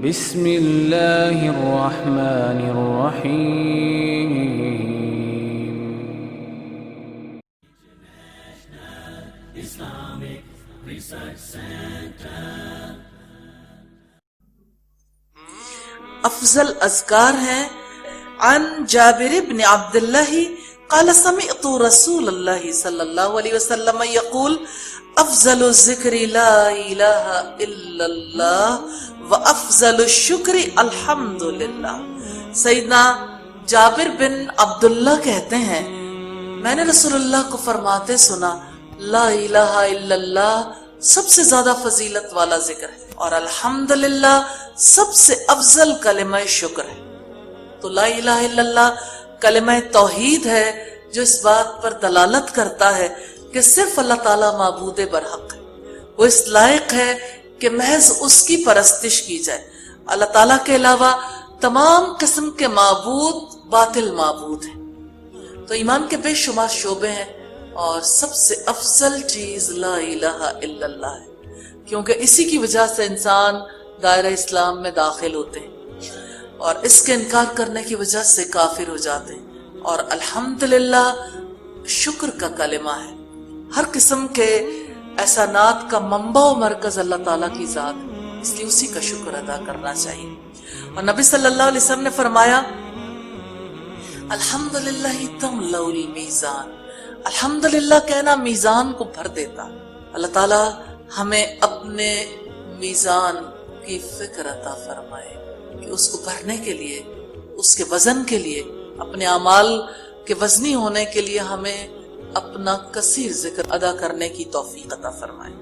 بسم اللہ الرحمن الرحیم. افضل اذکار ہیں. عن جابر بن عبداللہ قال سمعت رسول اللہ صلی اللہ علیہ وسلم یقول افضل الذکر لا الہ الا اللہ وافضل الشکر الحمدللہ. سیدنا جابر بن عبداللہ کہتے ہیں میں نے رسول اللہ کو فرماتے سنا لا الہ الا اللہ سب سے زیادہ فضیلت والا ذکر ہے اور الحمدللہ سب سے افضل کلمہ شکر ہے. تو لا الہ الا اللہ کلمہ توحید ہے جو اس بات پر دلالت کرتا ہے کہ صرف اللہ تعالیٰ معبود برحق ہے. وہ اس لائق ہے کہ محض اس کی پرستش کی جائے. اللہ تعالیٰ کے علاوہ تمام قسم کے معبود باطل معبود ہیں. تو ایمان کے بے شمار شعبے ہیں اور سب سے افضل چیز لا الہ الا اللہ ہے، کیونکہ اسی کی وجہ سے انسان دائرہ اسلام میں داخل ہوتے ہیں اور اس کے انکار کرنے کی وجہ سے کافر ہو جاتے ہیں. اور الحمدللہ شکر کا کلمہ ہے. ہر قسم کے احسانات کا منبع و مرکز اللہ تعالیٰ کی ذات ہے، اس لیے اسی کا شکر ادا کرنا چاہیے. اور نبی صلی اللہ علیہ وسلم نے فرمایا الحمدللہ تملأ المیزان. الحمدللہ کہنا میزان کو بھر دیتا. اللہ تعالیٰ ہمیں اپنے میزان کی فکر عطا فرمائے کہ اس کو بھرنے کے لیے، اس کے وزن کے لیے، اپنے اعمال کے وزنی ہونے کے لیے ہمیں اپنا کثیر ذکر ادا کرنے کی توفیق عطا فرمائے.